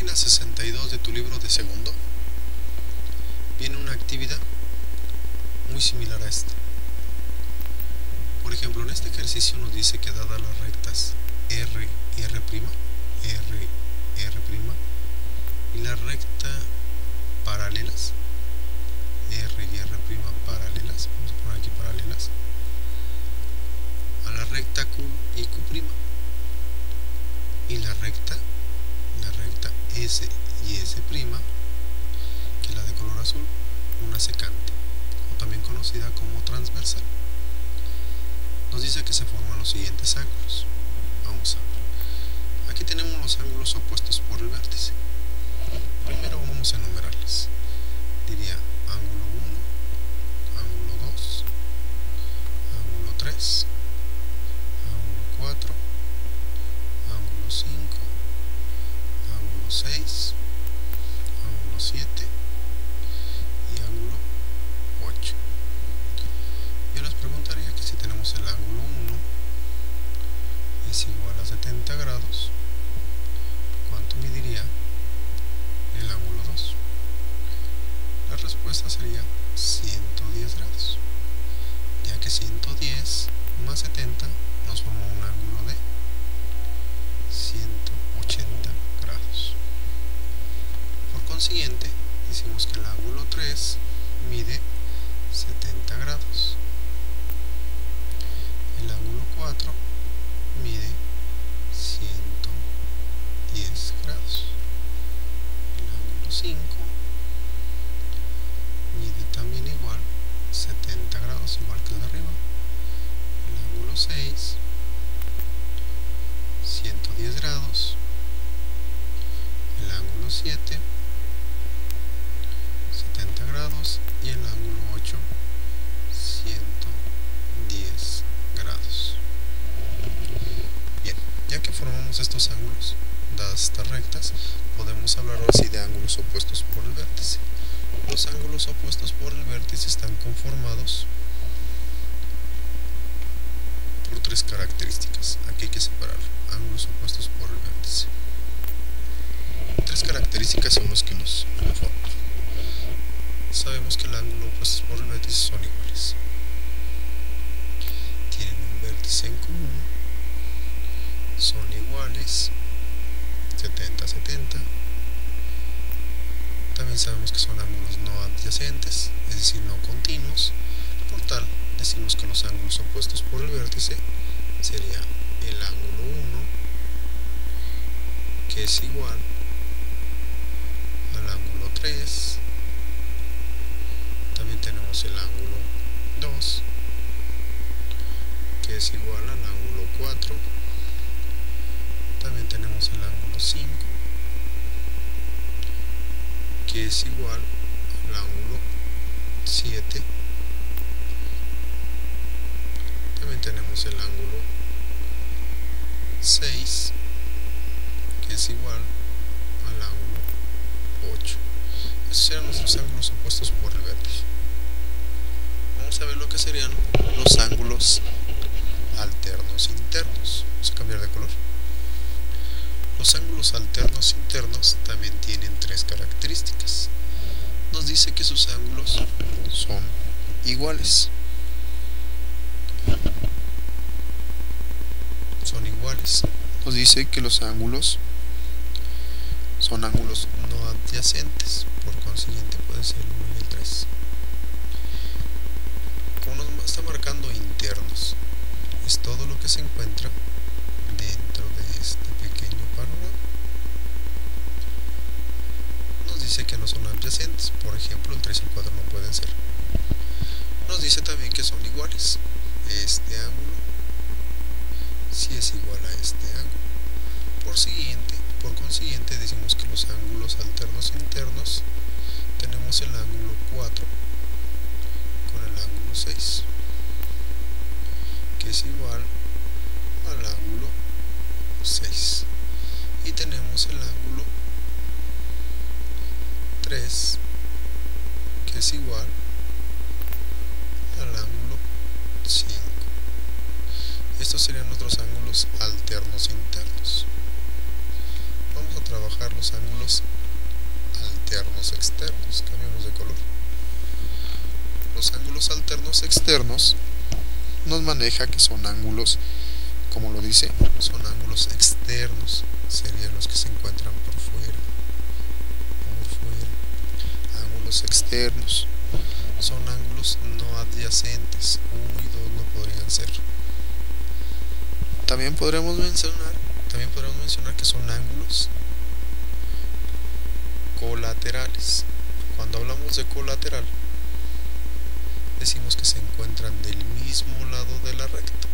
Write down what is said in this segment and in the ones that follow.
página 62 de tu libro de segundo viene una actividad muy similar a esta. Por ejemplo, en este ejercicio nos dice que dadas las rectas R y R', R y R' y la recta paralelas, R y R' paralelas, vamos a poner aquí paralelas, a la recta Q y Q', y la recta S y S', que es la de color azul, una secante, o también conocida como transversal. Nos dice que se forman los siguientes ángulos. Vamos a ver. Aquí tenemos los ángulos opuestos por el vértice. Primero vamos a enumerarlos. Diría ángulo 1, ángulo 2, ángulo 3, ángulo 4, ángulo 5, ángulo 6, ángulo 7 y ángulo 8. Yo les preguntaría que si tenemos el ángulo 1 es igual a 70 grados, ¿cuánto mediría el ángulo 2? La respuesta sería 110 grados, ya que 110 más 70 nos forma un ángulo de 180 grados. Por consiguiente, decimos que el ángulo 3 mide 70 grados. El ángulo 4 mide 110 grados. El ángulo 5 mide también igual 70 grados, igual que el de arriba. El ángulo 6 110 grados. El ángulo 7 70 grados y el ángulo 8 110 grados. Bien, ya que formamos estos ángulos, dadas estas rectas, podemos hablar ahora sí de ángulos opuestos por el vértice. Los ángulos opuestos por el vértice están conformados por tres características. Aquí hay que separarlo. Ángulos opuestos por el vértice. Tres características son los que nos conforman. Sabemos que el ángulo opuestos por el vértice son iguales. Tienen un vértice en común. Son iguales. 70-70. También sabemos que son ángulos no adyacentes, es decir, no continuos. Por tal, decimos que los ángulos opuestos por el vértice sería el ángulo 1, que es igual al ángulo 3. También tenemos el ángulo 2, que es igual al ángulo 4. También tenemos el ángulo 5, que es igual al ángulo 7. También tenemos el ángulo 6, que es igual al ángulo 8. Estos serían nuestros ángulos opuestos por el vértice. Vamos a ver lo que serían los ángulos alternos internos. Vamos a cambiar de color. Los ángulos alternos internos también tienen tres características. Nos dice que sus ángulos son iguales. Nos dice que los ángulos son ángulos no adyacentes, por consiguiente puede ser el 1 y el 3. Como nos está marcando internos, es todo lo que se encuentra dentro de este pequeño panorama. Nos dice que no son adyacentes, por ejemplo el 3 y el 4 no pueden ser. Nos dice también que son iguales. Este ángulo sí es igual a este ángulo. Por consiguiente decimos que los ángulos alternos internos tenemos el ángulo 4 con el ángulo 6, que es igual al ángulo 6, y tenemos el ángulo 3, que es igual al ángulo 5. Estos serían nuestros ángulos alternos internos. Vamos a trabajar manejar los ángulos alternos externos. Cambiamos de color. Los ángulos alternos externos nos maneja que son ángulos, como lo dice, son ángulos externos, serían los que se encuentran por fuera. Ángulos externos son ángulos no adyacentes, 1 y 2 no podrían ser. También podríamos mencionar que son ángulos colaterales. Cuando hablamos de colateral, decimos que se encuentran del mismo lado de la recta.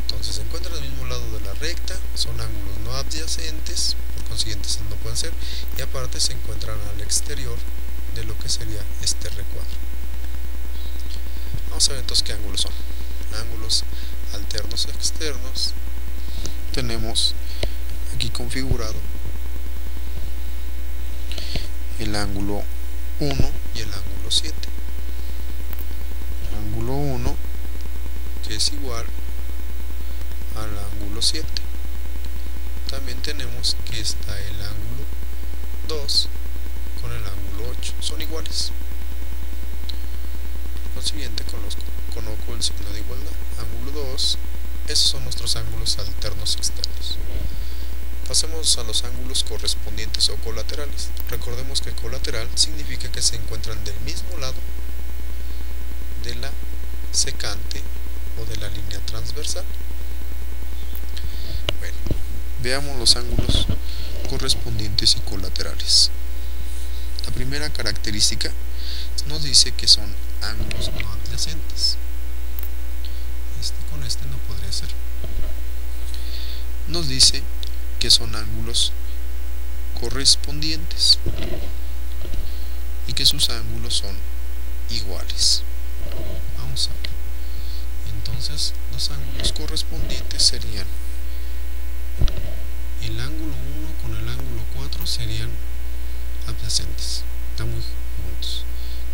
Entonces se encuentran del mismo lado de la recta, son ángulos no adyacentes, por consiguiente no pueden ser, y aparte se encuentran al exterior de lo que sería este recuadro. Vamos a ver entonces qué ángulos son. Ángulos alternos externos tenemos aquí configurado el ángulo 1 y el ángulo 7. Ángulo 1 que es igual al ángulo 7. También tenemos que está el ángulo 2 con el ángulo 8, son iguales. Por consiguiente conozco el signo de igualdad. Ángulo 2, esos son nuestros ángulos alternos externos. Pasemos a los ángulos correspondientes o colaterales. Recordemos que colateral significa que se encuentran del mismo lado de la secante o de la línea transversal. Bueno, veamos los ángulos correspondientes y colaterales. La primera característica nos dice que son ángulos no adyacentes. Con este no podría ser. Nos dice que son ángulos correspondientes y que sus ángulos son iguales. Vamos a ver. Entonces, los ángulos correspondientes serían el ángulo 1 con el ángulo 4 serían adyacentes, están muy juntos.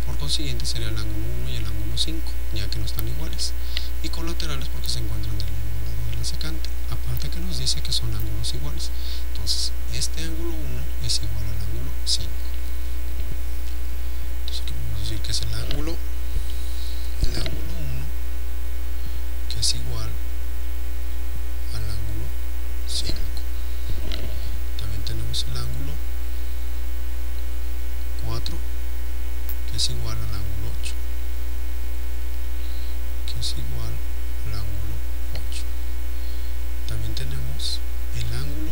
Por consiguiente sería el ángulo 1 y el ángulo 5, ya que no están iguales. Y colaterales porque se encuentran del mismo lado de la secante. Aparte que nos dice que son ángulos iguales. Entonces, este ángulo 1 es igual al ángulo 5. Entonces aquí podemos decir que es el ángulo 1 que es igual al ángulo 5. También tenemos el ángulo 4 que es igual al ángulo 8, que es igual al ángulo 8. También tenemos el ángulo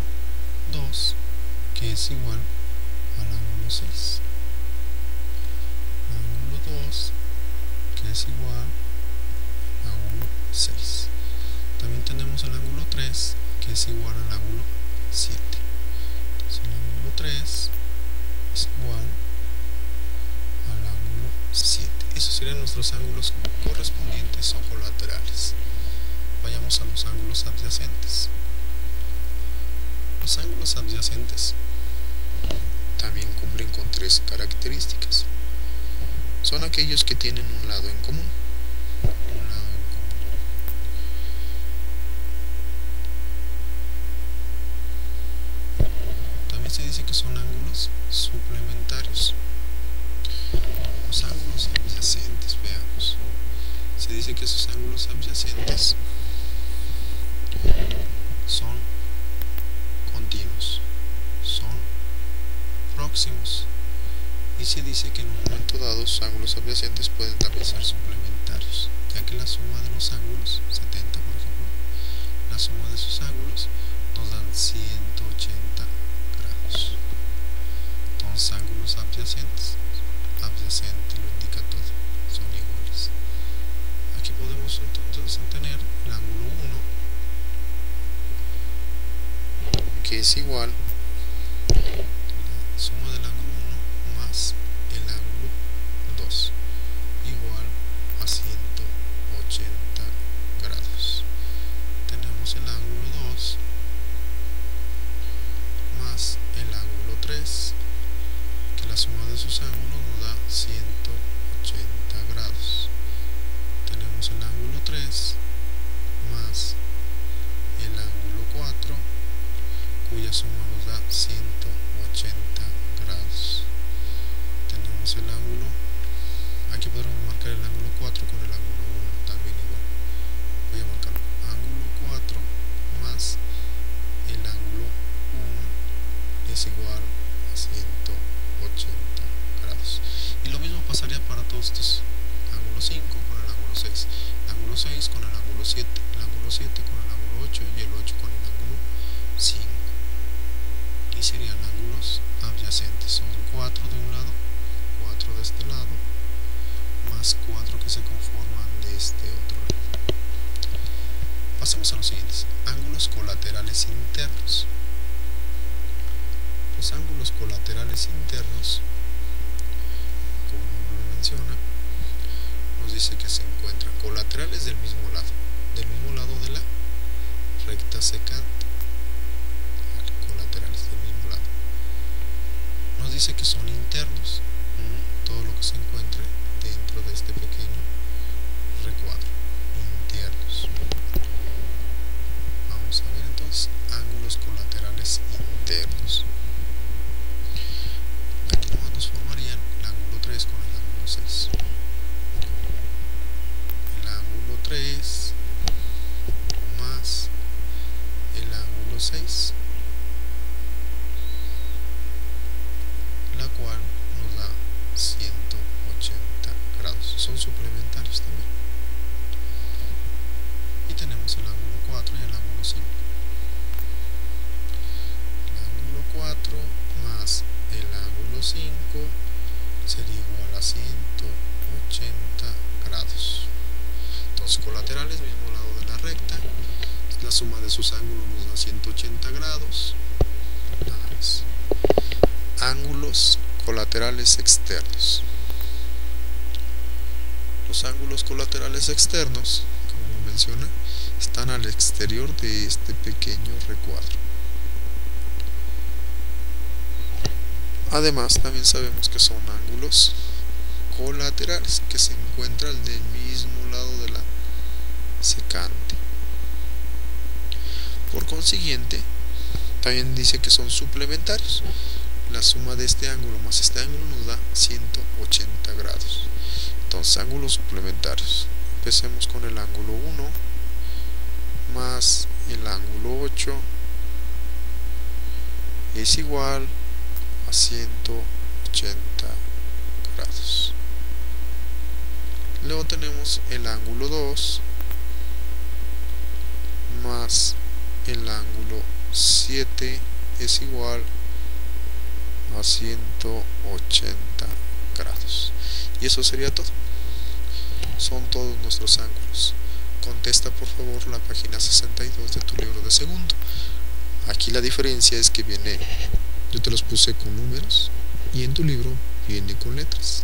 2 que es igual al ángulo 6. Ángulo 2 que es igual al ángulo 6. También tenemos el ángulo 3 que es igual al ángulo 7. Entonces el ángulo 3 es igual al ángulo 7. Esos serían nuestros ángulos correspondientes o colaterales. Vayamos a los ángulos adyacentes. Los ángulos adyacentes también cumplen con 3 características. Son aquellos que tienen un lado en común. También se dice que son ángulos suplementarios. Los ángulos adyacentes, veamos. Se dice que esos ángulos adyacentes son continuos, son próximos, y se dice que en un momento dado los ángulos adyacentes pueden también ser suplementarios, ya que la suma de los ángulos, 70 por ejemplo, la suma de sus ángulos nos dan 180 grados. Entonces ángulos adyacentes, adyacente lo indica todo, son iguales. Aquí podemos entonces tener el ángulo 1 que es igual la suma del ángulo 1 más el ángulo 2 igual a 180 grados. Tenemos el ángulo 2 más el ángulo 3 que la suma de sus ángulos nos da 180 grados. Tenemos el ángulo 3 más el ángulo 4 cuya suma nos da 180 grados. Tenemos el ángulo, aquí podremos marcar el ángulo 4 con el ángulo 1 también igual. Voy a marcarlo, ángulo 4 más el ángulo 1 es igual a 180 grados. Y lo mismo pasaría para todos estos. Ángulo 5 con el ángulo 6, el ángulo 6 con el ángulo 7, el ángulo 7 con el ángulo 8 y el 8 con el ángulo 5. Y serían ángulos adyacentes, son 4 de un lado, 4 de este lado, más 4 que se conforman de este otro lado. Pasemos a los siguientes, ángulos colaterales internos. Los ángulos colaterales internos, como lo menciona, nos dice que se encuentran colaterales del mismo lado de la recta secante. Colaterales del mismo lado. Nos dice que son internos, todo lo que se encuentre dentro de este pequeño recuadro. Internos. Vamos a ver entonces ángulos colaterales internos. Aquí nomás nos formarían el ángulo 3 con el ángulo 6. El ángulo 3 más el ángulo 6, la cual nos da 180 grados. Son suplementarios también. Y tenemos el ángulo 4 y el ángulo 5. El ángulo 4 más el ángulo 5 sería igual a 180 grados. Entonces, colaterales, mismo lado de la recta, la suma de sus ángulos nos da 180 grados. Nada más. Ángulos colaterales externos. Los ángulos colaterales externos, como lo menciona, están al exterior de este pequeño recuadro. Además, también sabemos que son ángulos colaterales que se encuentran del mismo lado de la secante. Por consiguiente, también dice que son suplementarios. La suma de este ángulo más este ángulo nos da 180 grados. Entonces, ángulos suplementarios. Empecemos con el ángulo 1 más el ángulo 8 es igual a 180 grados. Luego tenemos el ángulo 2 más el ángulo 7 es igual a 180 grados. Y eso sería todo. Son todos nuestros ángulos. Contesta por favor la página 62 de tu libro de segundo. Aquí la diferencia es que viene, yo te los puse con números y en tu libro viene con letras.